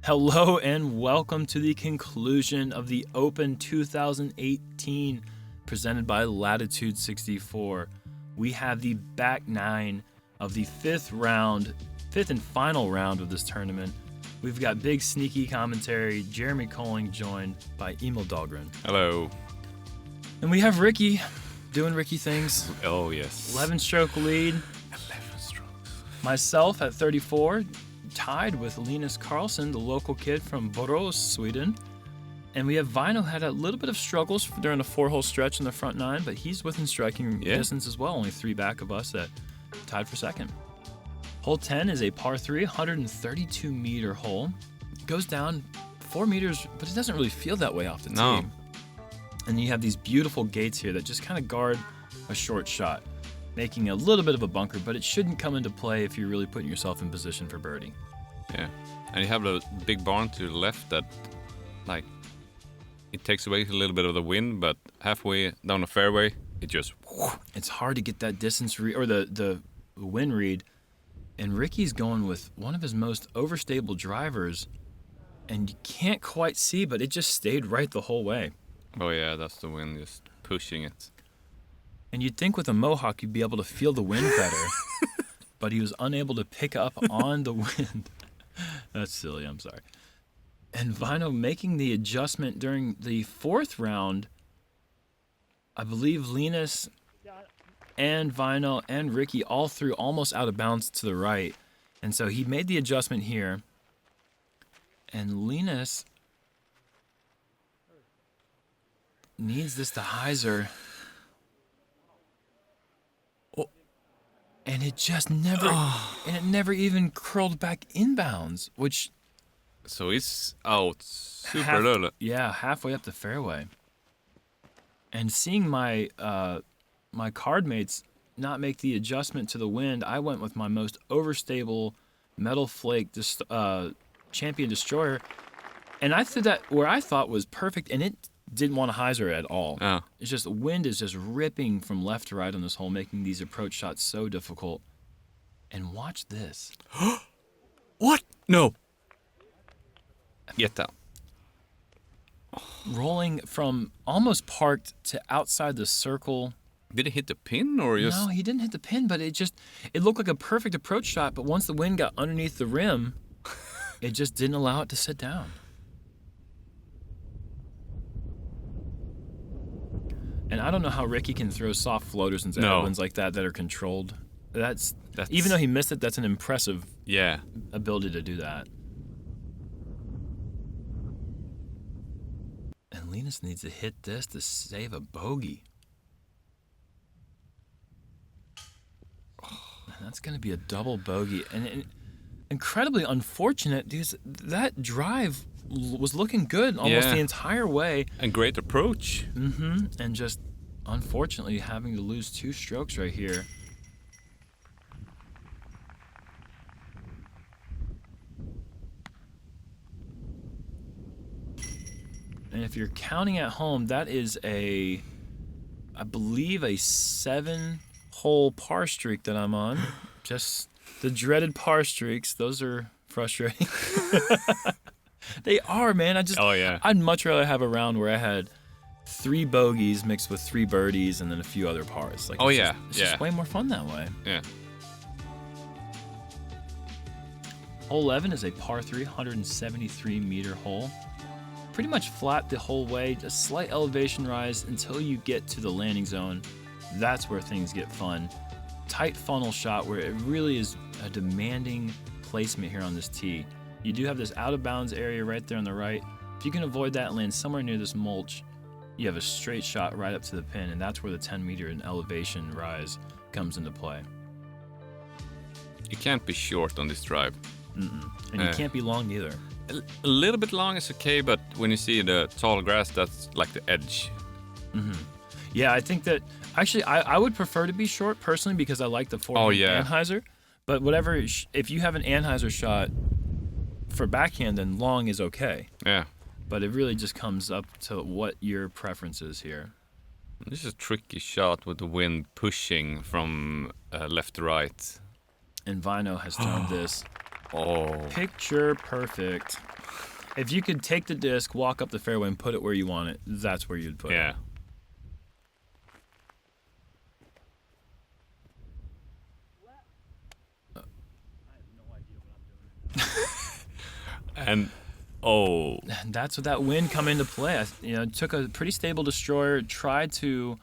Hello and welcome to the conclusion of the Open 2018 presented by Latitude 64. We have the back nine of the fifth and final round of this tournament. We've got big sneaky commentary, Jeremy Koling joined by Emil Dahlgren. Hello. And we have Ricky doing Ricky things. Oh, yes. 11-stroke lead. 11 strokes. Myself at 34. Tied with Linus Carlsson, the local kid from Borås, Sweden. And we have Väinö had a little bit of struggles during the 4-hole stretch in the front nine, but he's within striking distance as well, only 3 back of us that tied for second. Hole 10 is a par 3, 132-meter hole. It goes down 4 meters, but it doesn't really feel that way off the tee. And you have these beautiful gates here that just kind of guard a short shot, making a little bit of a bunker, but it shouldn't come into play if you're really putting yourself in position for birdie. Yeah, and you have a big barn to the left that, it takes away a little bit of the wind, but halfway down the fairway, it just... It's hard to get that distance read, or the wind read, and Ricky's going with one of his most overstable drivers, and you can't quite see, but it just stayed right the whole way. Oh yeah, that's the wind just pushing it. And you'd think with a mohawk you'd be able to feel the wind better, but he was unable to pick up on the wind. That's silly, I'm sorry. And Väinö making the adjustment during the 4th round. I believe Linus and Väinö and Ricky all threw almost out of bounds to the right. And so he made the adjustment here. And Linus needs this to hyzer. And it just never even curled back inbounds, which... So it's out super low. Yeah, halfway up the fairway. And seeing my my card mates not make the adjustment to the wind, I went with my most overstable metal flake champion destroyer, and I threw that where I thought was perfect, and it didn't want to hyzer at all. Oh. It's just wind is just ripping from left to right on this hole, making these approach shots so difficult. And watch this. What? No. Get down. Rolling from almost parked to outside the circle. Did it hit the pin or just... No, he didn't hit the pin, but it looked like a perfect approach shot, but once the wind got underneath the rim, it just didn't allow it to sit down. And I don't know how Ricky can throw soft floaters into headwinds like that are controlled. That's even though he missed it, that's an impressive ability to do that. And Linus needs to hit this to save a bogey. And that's going to be a double bogey. And incredibly unfortunate because that drive was looking good almost the entire way. And great approach. Mm-hmm. And just, unfortunately, having to lose 2 strokes right here. And if you're counting at home, that is I believe a 7-hole par streak that I'm on. Just the dreaded par streaks. Those are frustrating. They are, man. I'd much rather have a round where I had 3 bogeys mixed with 3 birdies and then a few other pars. It's just way more fun that way. Yeah. Hole 11 is a par 3, 173-meter hole. Pretty much flat the whole way, a slight elevation rise until you get to the landing zone. That's where things get fun. Tight funnel shot where it really is a demanding placement here on this tee. You do have this out of bounds area right there on the right. If you can avoid that and land somewhere near this mulch, you have a straight shot right up to the pin, and that's where the 10-meter in elevation rise comes into play. You can't be short on this drive. And you can't be long either. A little bit long is okay, but when you see the tall grass, that's like the edge. Mm-hmm. Yeah, I think that actually I would prefer to be short personally because I like the forehand anhyzer. But whatever, if you have an anhyzer shot for backhand, then long is okay. Yeah. But it really just comes up to what your preference is here. This is a tricky shot with the wind pushing from left to right. And Väinö has turned this picture perfect. If you could take the disc, walk up the fairway, and put it where you want it, that's where you'd put it. Yeah. And That's what that wind come into play. Took a pretty stable destroyer, tried to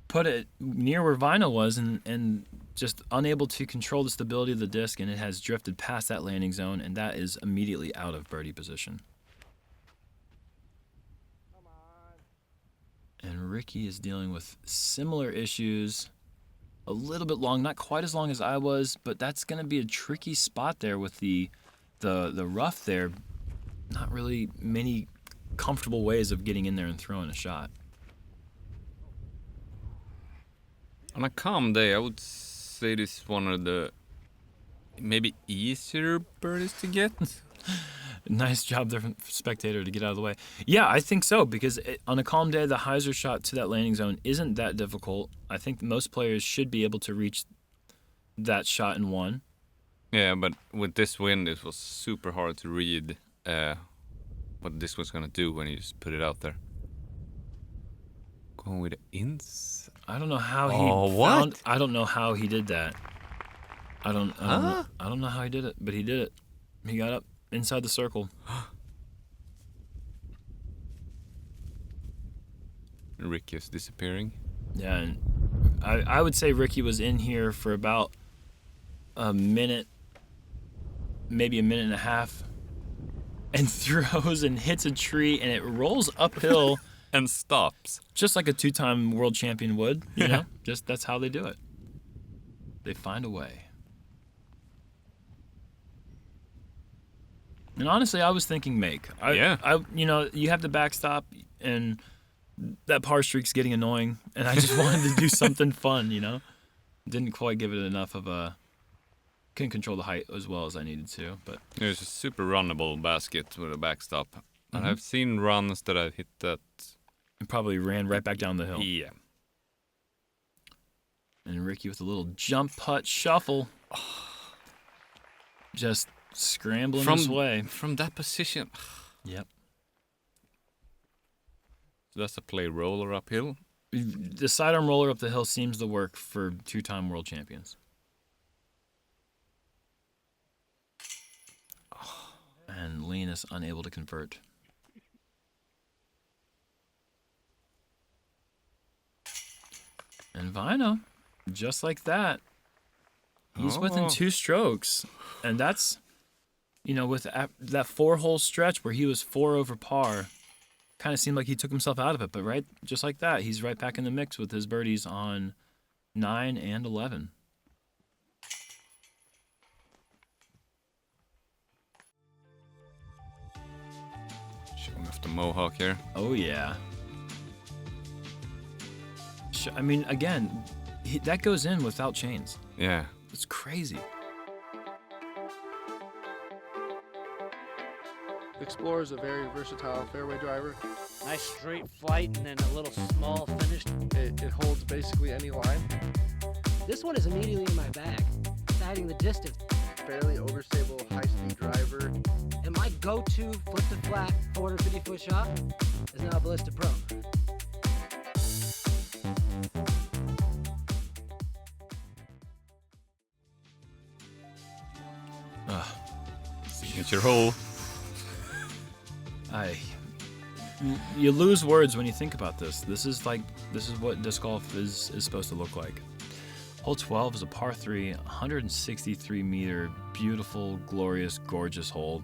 put it near where Väinö was, and just unable to control the stability of the disc, and it has drifted past that landing zone, and that is immediately out of birdie position. And Ricky is dealing with similar issues. A little bit long, not quite as long as I was, but that's going to be a tricky spot there with the rough there. Not really many comfortable ways of getting in there and throwing a shot. on a calm day, I would say this is one of the maybe easier birdies to get. Nice job there from spectator to get out of the way. Yeah, I think so, because on a calm day, the hyzer shot to that landing zone isn't that difficult. I think most players should be able to reach that shot in one. Yeah, but with this wind, it was super hard to read what this was going to do when you just put it out there. Going with the ins? I don't know how I don't know how he did that. I don't know how he did it, but he did it. He got up inside the circle. Ricky is disappearing. Yeah, and I would say Ricky was in here for about a minute, maybe a minute and a half, and throws and hits a tree, and it rolls uphill and stops. Just like a two-time world champion would, you know? Just that's how they do it. They find a way. And honestly, I was thinking make. You have the backstop, and that par streak's getting annoying, and I just wanted to do something fun, you know? Didn't quite give it enough of a... Couldn't control the height as well as I needed to, but... It was a super runnable basket with a backstop. Mm-hmm. And I've seen runs that I hit that... And probably ran right back down the hill. Yeah. And Ricky with a little jump putt shuffle. Just scrambling his way. From that position. Yep. So that's a play roller uphill? The sidearm roller up the hill seems to work for two-time world champions. And Linus unable to convert. And Väinö, just like that, he's within 2 strokes. And that's, with that 4-hole stretch where he was 4 over par, kind of seemed like he took himself out of it. But right, just like that, he's right back in the mix with his birdies on 9 and 11. Showing off the mohawk here. Oh, yeah. I mean, again, that goes in without chains. Yeah. It's crazy. Explorer's a very versatile fairway driver. Nice straight flight and then a little small finish. It holds basically any line. This one is immediately in my bag, deciding the distance. Fairly overstable, high-speed driver. And my go-to foot-to-flat 450-foot shot is now a Ballista Pro. Signature hole. You lose words when you think about this. This is what disc golf is supposed to look like. Hole 12 is a par 3, 163 meter, beautiful, glorious, gorgeous hole.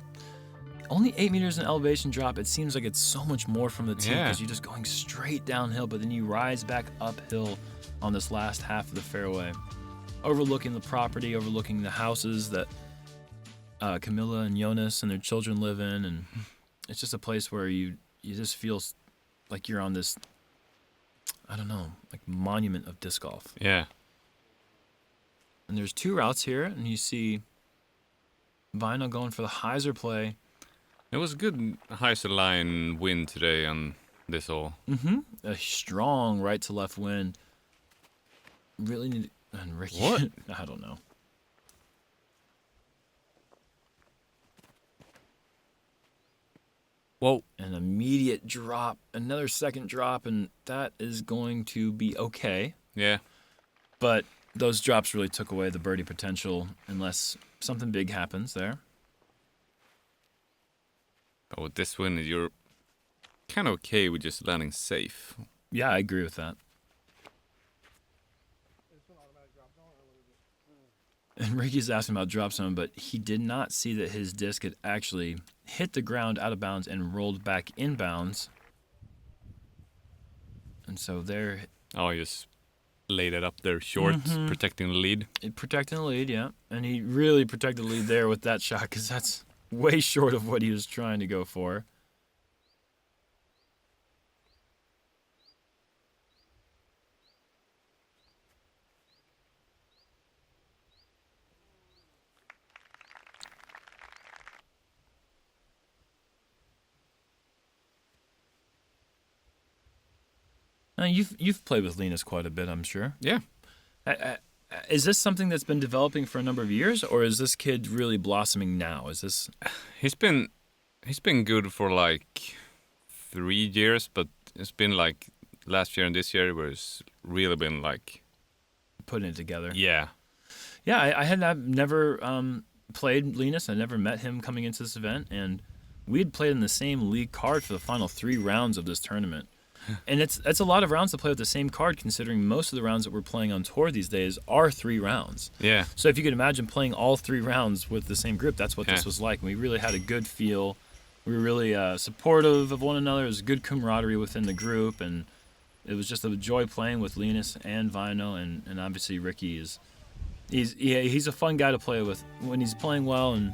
Only 8 meters in elevation drop. It seems like it's so much more from the tee because you're just going straight downhill, but then you rise back uphill on this last half of the fairway, overlooking the property, overlooking the houses that Camilla and Jonas and their children live in, and it's just a place where you just feel like you're on this, I don't know, like monument of disc golf. Yeah. And there's 2 routes here, and you see Väinö going for the hyzer play. It was a good hyzer line wind today on this hole. Mm-hmm. A strong right to left wind. Really need... And Ricky... What? I don't know. Whoa. An immediate drop, another second drop, and that is going to be okay. Yeah. But those drops really took away the birdie potential unless something big happens there. But with this win, you're kind of okay with just landing safe. Yeah, I agree with that. And Ricky's asking about drop zone, but he did not see that his disc had actually hit the ground out of bounds and rolled back inbounds. And so there... Oh, he just laid it up there short, protecting the lead. Protecting the lead, yeah. And he really protected the lead there with that shot because that's way short of what he was trying to go for. Now, you've played with Linus quite a bit, I'm sure. Yeah. Is this something that's been developing for a number of years, or is this kid really blossoming now? Is this... He's been good for like 3 years, but it's been like last year and this year where it's really been like Putting it together. Yeah. Yeah, I've never played Linus. I never met him coming into this event, and we had played in the same league card for the final 3 rounds of this tournament. And it's a lot of rounds to play with the same card, considering most of the rounds that we're playing on tour these days are 3 rounds. Yeah. So if you could imagine playing all 3 rounds with the same group, that's what this was like. And we really had a good feel. We were really supportive of one another. There was good camaraderie within the group, and it was just a joy playing with Linus and Väinö, and obviously Ricky he's a fun guy to play with when he's playing well, and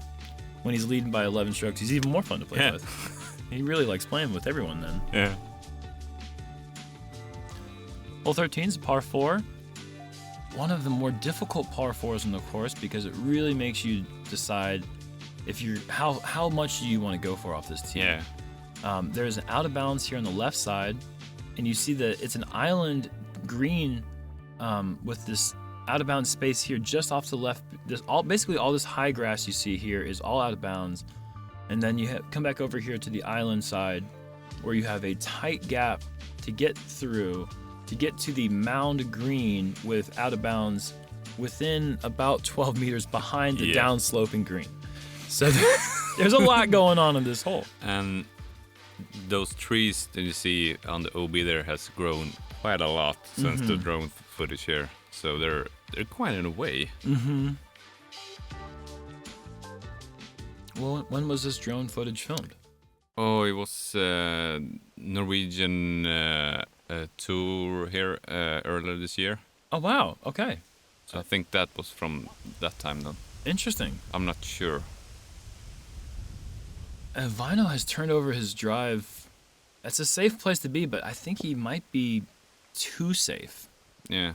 when he's leading by 11 strokes, he's even more fun to play with. He really likes playing with everyone then. Yeah. Hole 13 is par 4. One of the more difficult par 4s on the course because it really makes you decide if you're how much do you want to go for off this tee. Yeah. There's an out of bounds here on the left side, and you see that it's an island green with this out of bounds space here just off to the left. Basically all this high grass you see here is all out of bounds, and then you come back over here to the island side where you have a tight gap to get through. To get to the mound green with out of bounds within about 12 meters behind the downsloping green. So there's a lot going on in this hole. And those trees that you see on the OB there has grown quite a lot since the drone footage here. So they're quite in a way. Well, when was this drone footage filmed? Oh, it was Norwegian tour here earlier this year. Oh, wow. Okay. So I think that was from that time then. Interesting. I'm not sure. Väinö has turned over his drive. It's a safe place to be, but I think he might be too safe. Yeah.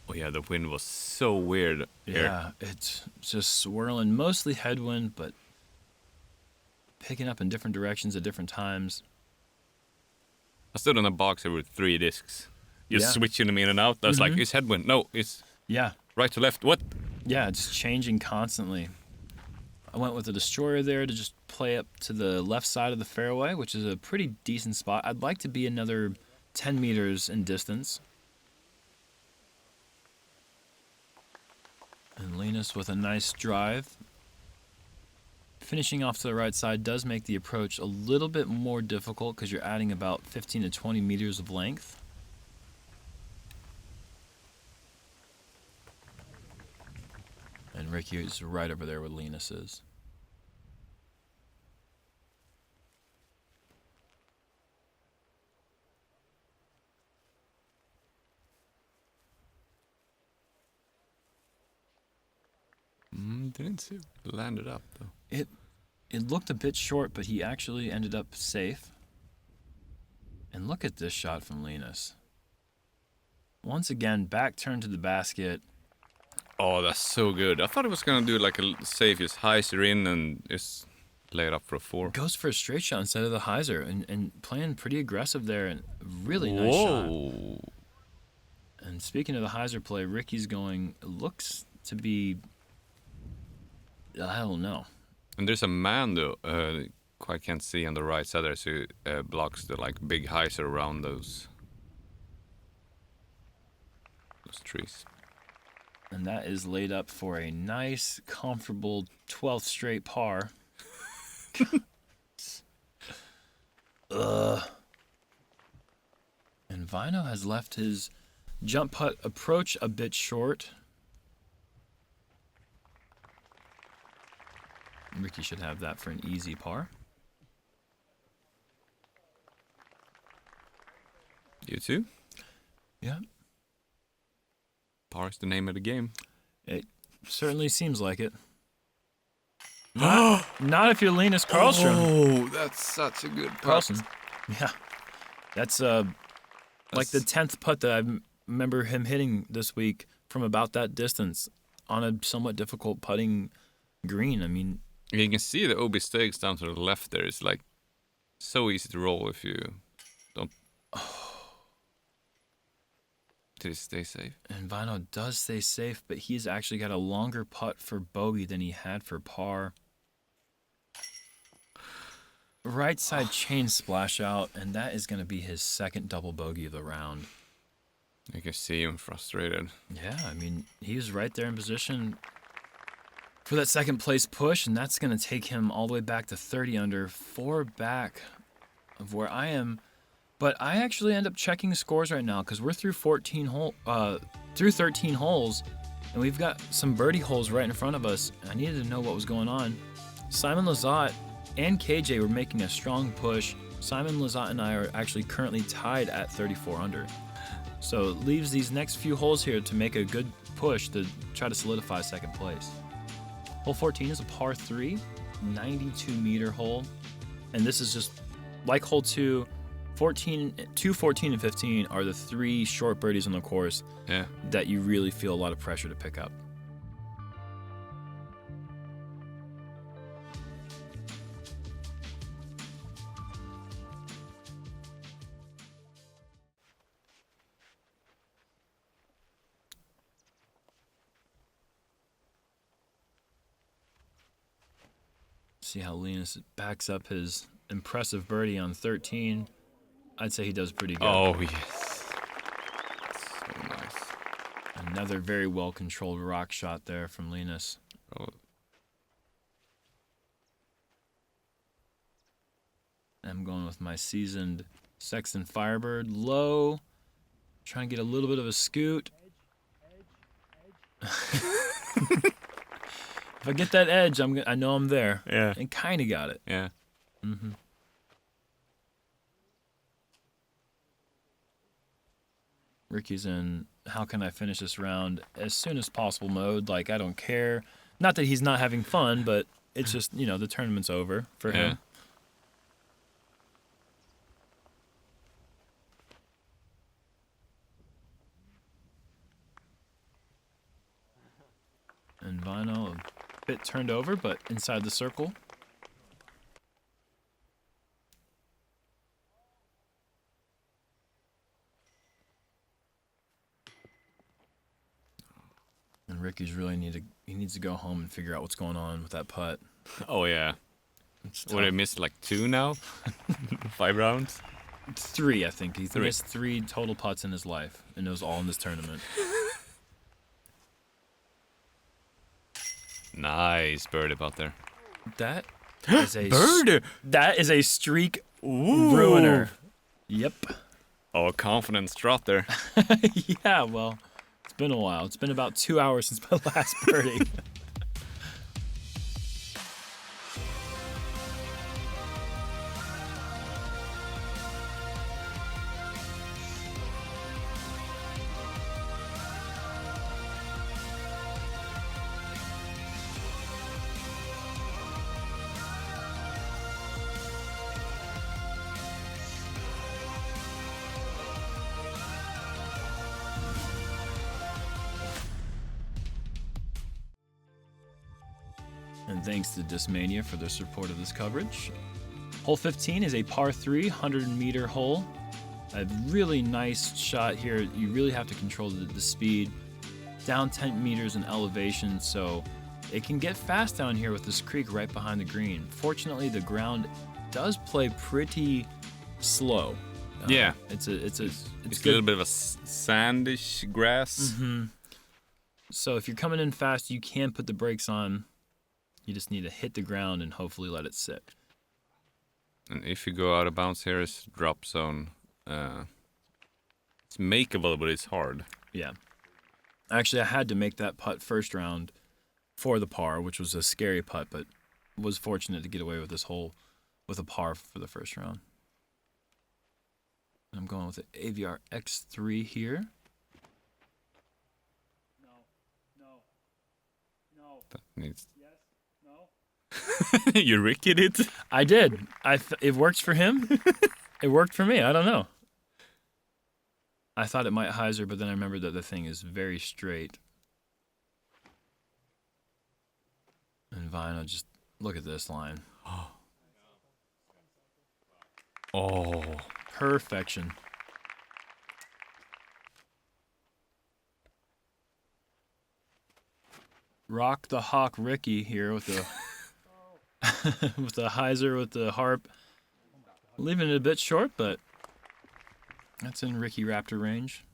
Oh yeah, the wind was so weird here. Yeah, it's just swirling, mostly headwind, but picking up in different directions at different times. I stood on a box here with 3 discs. Just switching them in and out. I was like, it's headwind. No, it's right to left. What? Yeah, it's changing constantly. I went with a destroyer there to just play up to the left side of the fairway, which is a pretty decent spot. I'd like to be another 10 meters in distance. And Linus with a nice drive. Finishing off to the right side does make the approach a little bit more difficult because you're adding about 15 to 20 meters of length. And Ricky is right over there where Linus is. Didn't see it landed up though. It looked a bit short, but he actually ended up safe. And look at this shot from Linus. Once again, back turn to the basket. Oh, that's so good. I thought it was gonna do like a safe, just hyzer in and just lay it up for a 4. Goes for a straight shot instead of the hyzer, and playing pretty aggressive there, and really nice shot. And speaking of the hyzer play, Ricky's going, looks to be, I don't know. And there's a man though, quite can't see on the right side there, so blocks the like big hyzer around those trees. And that is laid up for a nice, comfortable 12th straight par. And Väinö has left his jump putt approach a bit short. Ricky should have that for an easy par. You too? Yeah, Par's the name of the game. it certainly seems like it. Not if you're Linus Carlsson. Oh, that's such a good putt. Carlsson. Yeah. That's like the 10th putt that I remember him hitting this week from about that distance on a somewhat difficult putting green. I mean, You can see the OB stakes down to the left there. It's like so easy to roll if you don't. Did it stay safe? and Väinö does stay safe, but he's actually got a longer putt for bogey than he had for par. Right side chain splash out, and that is going to be his second double bogey of the round. You can see him frustrated. Yeah, I mean, he was right there in position for that second place push, and that's going to take him all the way back to 30 under, 4 back of where I am. But I actually end up checking scores right now because we're through 13 holes, and we've got some birdie holes right in front of us. I needed to know what was going on. Simon Lizotte and KJ were making a strong push. Simon Lizotte and I are actually currently tied at 34 under. So it leaves these next few holes here to make a good push to try to solidify second place. Hole 14 is a par 3, 92-meter hole. And this is just like hole 2, 14 and 15 are the 3 short birdies on the course Yeah. that you really feel a lot of pressure to pick up. See how Linus backs up his impressive birdie on 13. I'd say he does pretty good. Oh yes. So nice. Another very well-controlled rock shot there from Linus. Oh, I'm going with my seasoned Sexton Firebird low. Trying to get a little bit of a scoot. If I get that edge, I know I'm there. yeah. And kind of got it. Yeah. Ricky's in how can I finish this round as soon as possible mode. Like, I don't care. Not that he's not having fun, but it's just, the tournament's over for him. And Väinö a bit turned over, but inside the circle. And Ricky's really needs to go home and figure out what's going on with that putt. Oh yeah. It's Would I tough. missed like 2 now? 5 rounds? 3, I think. He's 3. missed 3 total putts in his life, and it was all in this tournament. Nice birdie out there. That is a Birdie! That is a streak ruiner. Yep. Oh, confident strut there. Yeah, well, it's been a while. It's been about 2 hours since my last birdie. And thanks to Discmania for their support of this coverage. Hole 15 is a par 3, 100-meter hole. A really nice shot here. You really have to control the speed. Down 10 meters in elevation, so It can get fast down here with this creek right behind the green. Fortunately, the ground does play pretty slow. Yeah. It's It's a good. little bit of a sandish grass. So if you're coming in fast, you can put the brakes on. You just need to hit the ground and hopefully let it sit. And if you go out of bounds here, it's drop zone. It's makeable, but it's hard. Yeah. Actually, I had to make that putt first round for the par, which was a scary putt, but was fortunate to get away with this hole with a par for the first round. I'm going with the AVR X3 here. That needs. You ricked it. I did. It works for him. It worked for me. I don't know. I thought it might hyzer, but then I remembered that the thing is very straight. And Väinö, just look at this line. Oh. Perfection. Rock the Hawk Ricky here with the with the hyzer with the harp. Leaving it a bit short, but that's in Ricky Raptor range.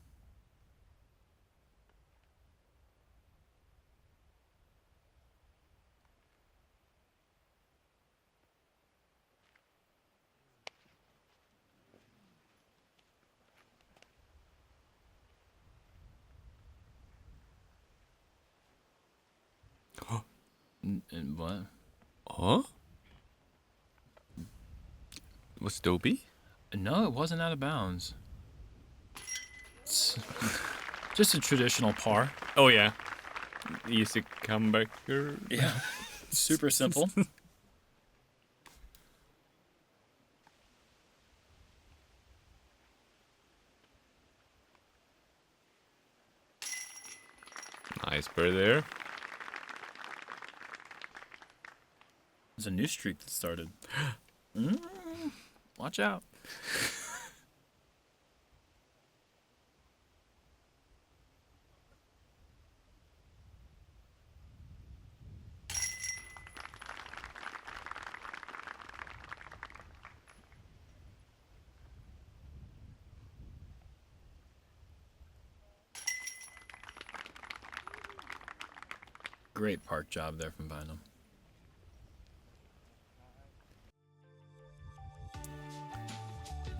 And what? Huh? Was Dopey? No, it wasn't out of bounds. It's just a traditional par. Oh yeah. Easy comebacker. Yeah. Super simple. Nice bird there. There's a new streak that started. Watch out. Great park job there from Väinö.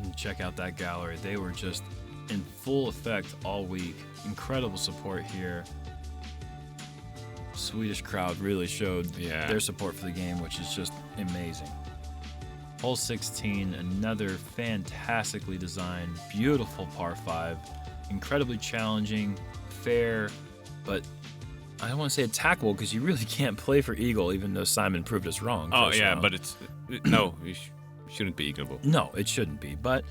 And check out that gallery. They were just in full effect all week. Incredible support here. Swedish crowd really showed their support for the game, which is just amazing. Hole 16, another fantastically designed, beautiful par 5. Incredibly challenging, fair, but I don't want to say attackable because you really can't play for eagle, even though Simon proved us wrong. Oh first yeah, round. but it's no, shouldn't be eagleable. No, it shouldn't be. But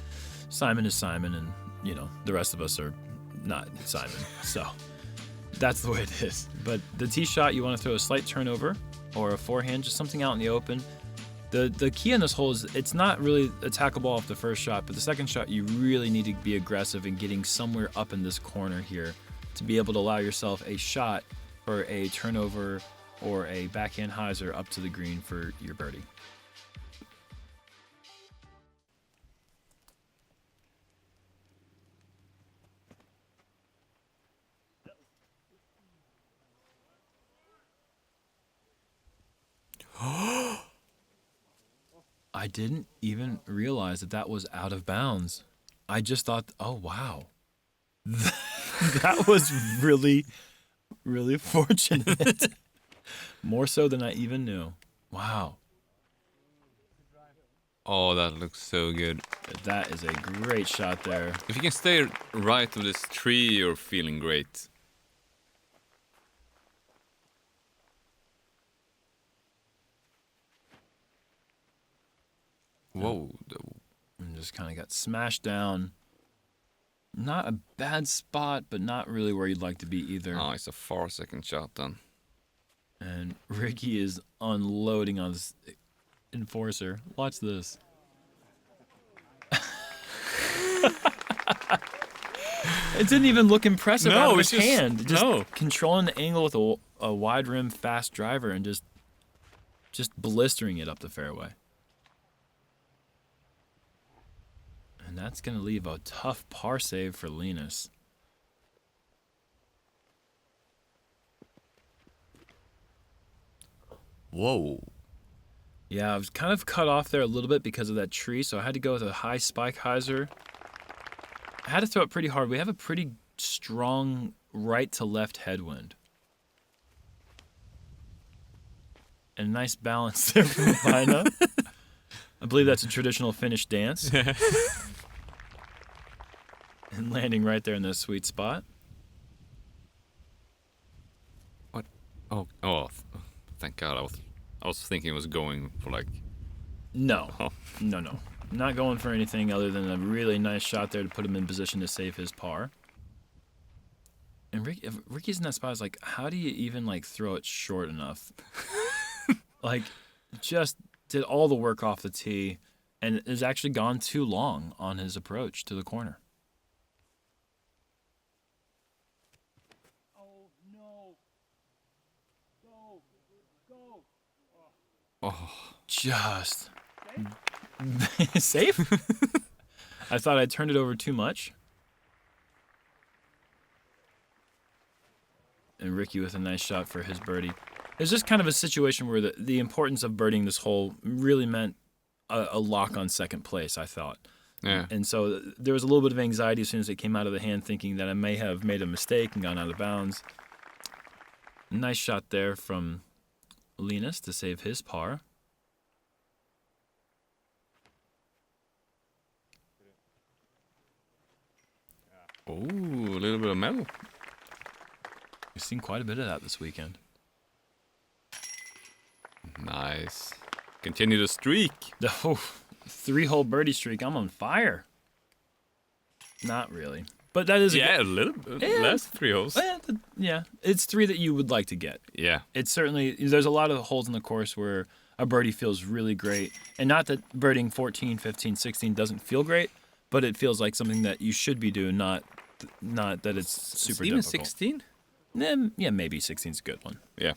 Simon is Simon, and you know the rest of us are not Simon. So that's the way it is. But the tee shot, you want to throw a slight turnover or a forehand, just something out in the open. The key on this hole is it's not really attackable off the first shot, but the second shot you really need to be aggressive in getting somewhere up in this corner here to be able to allow yourself a shot for a turnover or a backhand hyzer up to the green for your birdie. I didn't even realize that was out of bounds. I just thought, oh, wow. That was really, really fortunate. More so than I even knew. Wow. Oh, that looks so good. That is a great shot there. If you can stay right of this tree, you're feeling great. Whoa. And just kind of got smashed down. Not a bad spot, but not really where you'd like to be either. Oh, it's a far second shot then. And Ricky is unloading on his enforcer. Watch this. It didn't even look impressive out of his hand. Just controlling the angle with a wide rim fast driver and just blistering it up the fairway. And that's going to leave a tough par save for Linus. Whoa. Yeah, I was kind of cut off there a little bit because of that tree, so I had to go with a high spike hyzer. I had to throw it pretty hard. We have a pretty strong right to left headwind. And a nice balance there from Väinö. I believe that's a traditional Finnish dance. And landing right there in the sweet spot. What? Oh, thank God. I was thinking it was going for like... No. Oh. No. Not going for anything other than a really nice shot there to put him in position to save his par. And Ricky's in that spot. I was like, how do you even like throw it short enough? Like, just did all the work off the tee and has actually gone too long on his approach to the corner. Oh, no. Go. Oh. Just safe? I thought I turned it over too much. And Ricky with a nice shot for his birdie. It's just kind of a situation where the importance of birdieing this hole really meant a lock on second place, I thought. Yeah. And so there was a little bit of anxiety as soon as it came out of the hand, thinking that I may have made a mistake and gone out of bounds. Nice shot there from Linus to save his par. Oh, a little bit of metal. We've seen quite a bit of that this weekend. Nice. Continue the streak. Oh, 3-hole birdie streak. I'm on fire. Not really. But that is A little bit. Yeah. Last 3 holes. Yeah, it's 3 that you would like to get. Yeah. It's certainly, there's a lot of holes in the course where a birdie feels really great. And not that birding 14, 15, 16 doesn't feel great, but it feels like something that you should be doing, not that it's super even difficult. 16? Yeah, maybe 16's a good one. Yeah.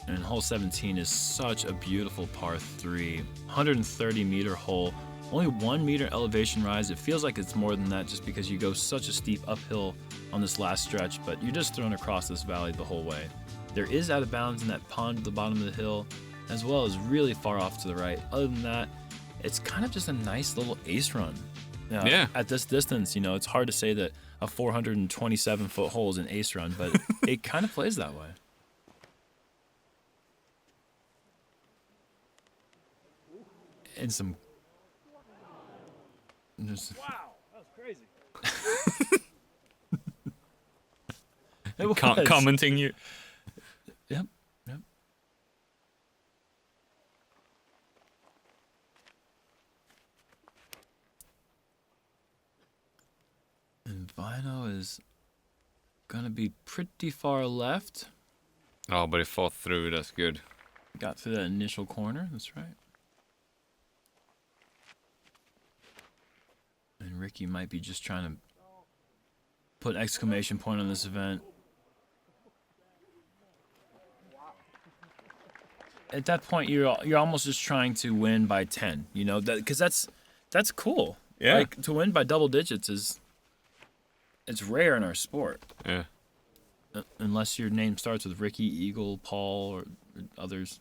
And hole 17 is such a beautiful par 3, 130-meter hole. Only 1 meter elevation rise. It feels like it's more than that just because you go such a steep uphill on this last stretch, but you're just thrown across this valley the whole way. There is out of bounds in that pond at the bottom of the hill, as well as really far off to the right. Other than that, it's kind of just a nice little ace run. Yeah. At this distance, it's hard to say that a 427-foot hole is an ace run, but it kind of plays that way. And some... Wow, that was crazy. It was. Commenting you. Yep. And Väinö is gonna be pretty far left. Oh, but he fought through. That's good. Got through that initial corner. That's right. And Ricky might be just trying to put an exclamation point on this event. At that point, you're almost just trying to win by 10, because that's cool. Yeah. Like, to win by double digits it's rare in our sport. Yeah. Unless your name starts with Ricky, Eagle, Paul, or others.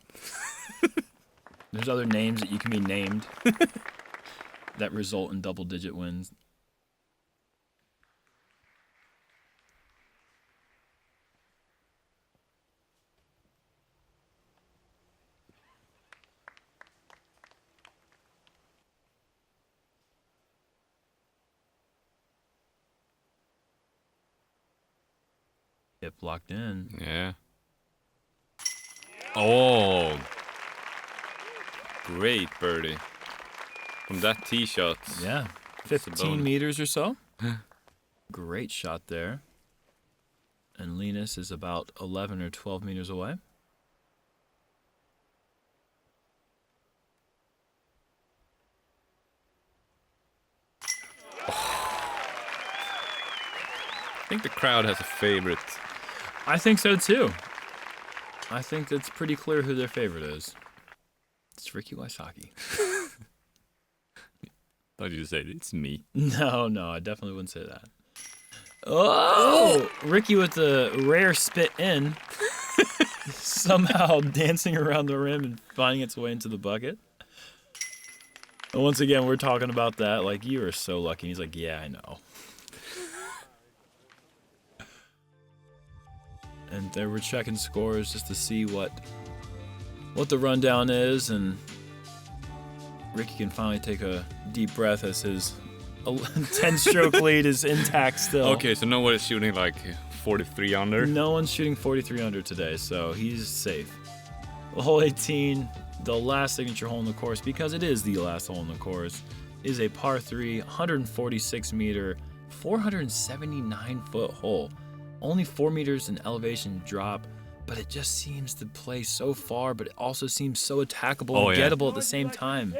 There's other names that you can be named that result in double-digit wins. Hip locked in. Yeah. Oh. Great birdie. From that tee shot. Yeah, That's a 15 bonus. meters or so. Great shot there. And Linus is about 11 or 12 meters away. think the crowd has a favorite. I think so too. I think it's pretty clear who their favorite is. It's Ricky Wysocki. Thought you said it's me. No, I definitely wouldn't say that. Oh! Ricky with the rare spit in. Somehow dancing around the rim and finding its way into the bucket. And once again, we're talking about that. Like, you are so lucky. He's like, yeah, I know. And then we're checking scores just to see what the rundown is, and Ricky can finally take a deep breath as his 10-stroke lead is intact still. Okay, so nobody's shooting like 43 under? No one's shooting 43 under today, so he's safe. Hole 18, the last signature hole in the course, because it is the last hole in the course, is a par 3, 146-meter, 479-foot hole. Only 4 meters in elevation drop, but it just seems to play so far, but it also seems so attackable and gettable at the same time.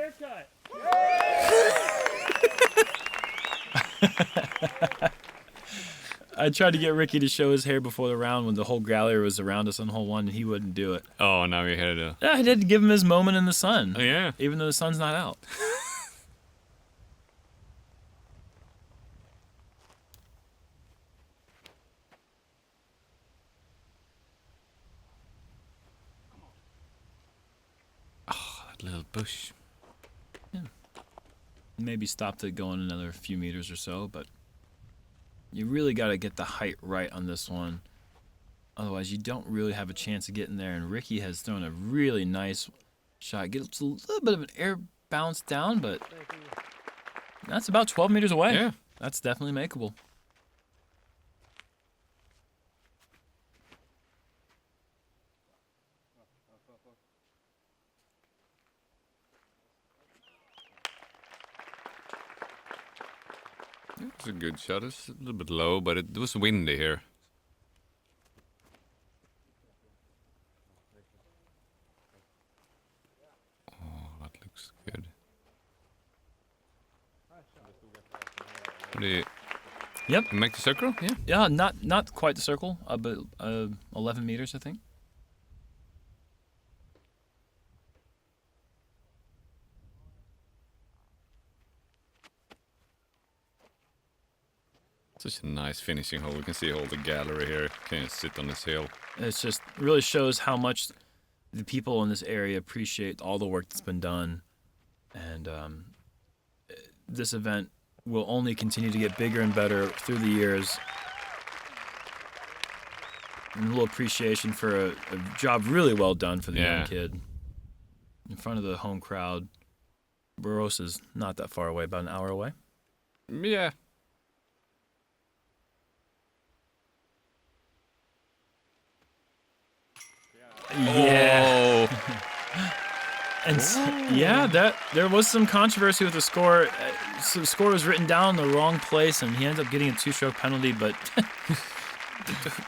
I tried to get Ricky to show his hair before the round when the whole gallery was around us on hole 1, and he wouldn't do it. Oh, now you're here to... Yeah, I did give him his moment in the sun. Oh, yeah. Even though the sun's not out. Little bush. Yeah. Maybe stopped it going another few meters or so, but you really got to get the height right on this one. Otherwise, you don't really have a chance of getting there. And Ricky has thrown a really nice shot. Gets a little bit of an air bounce down, but that's about 12 meters away. Yeah. That's definitely makeable. It's a good shot. It's a little bit low, but it was windy here. Oh, that looks good. Yep. Make the circle? Yeah. Yeah, not quite the circle, but 11 meters, I think. Such a nice finishing hole. You can see all the gallery here. Can sit on this hill. It just really shows how much the people in this area appreciate all the work that's been done. And this event will only continue to get bigger and better through the years. And a little appreciation for a job really well done for the young kid. In front of the home crowd. Barosa's not that far away, about an hour away. Yeah. Yeah. Oh. And yeah, there was some controversy with the score. So the score was written down in the wrong place, and he ended up getting a 2-stroke penalty. But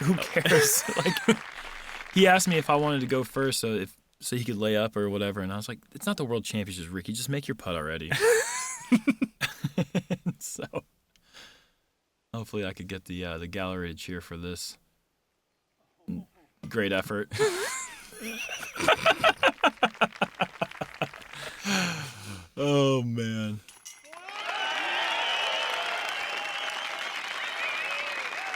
who cares? Like, he asked me if I wanted to go first, so he could lay up or whatever. And I was like, "It's not the World Championships, Ricky. Just make your putt already." So hopefully, I could get the gallery to cheer for this great effort. Oh, man.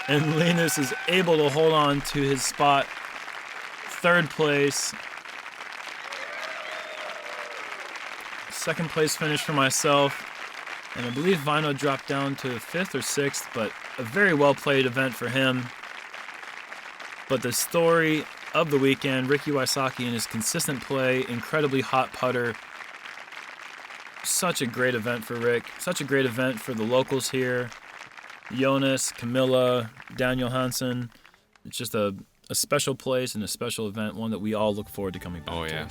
And Linus is able to hold on to his spot. 3rd place. 2nd place finish for myself. And I believe Väinö dropped down to 5th or 6th, but a very well-played event for him. But the story of the weekend, Ricky Wysocki and his consistent play, incredibly hot putter. Such a great event for Rick. Such a great event for the locals here. Jonas, Camilla, Daniel Hansen. It's just a special place and a special event, one that we all look forward to coming back to. Oh, yeah.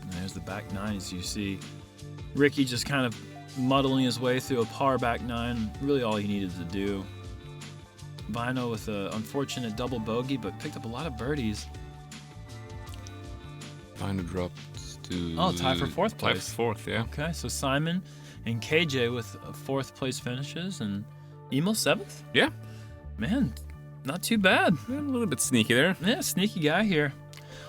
And there's the back 9, as you see. Ricky just kind of muddling his way through a par back 9. Really all he needed to do. Väinö with an unfortunate double bogey, but picked up a lot of birdies. Väinö dropped to tie for fourth tie place. for fourth, yeah. Okay, so Simon and KJ with fourth place finishes, and Emil 7th? Yeah, Man, not too bad. a little bit sneaky there. Yeah, sneaky guy here.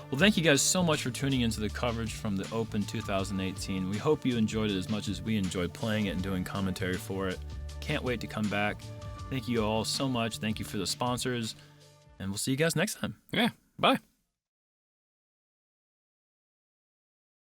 Well, thank you guys so much for tuning into the coverage from the Open 2018. We hope you enjoyed it as much as we enjoyed playing it and doing commentary for it. Can't wait to come back. Thank you all so much. Thank you for the sponsors, and we'll see you guys next time. Yeah, bye.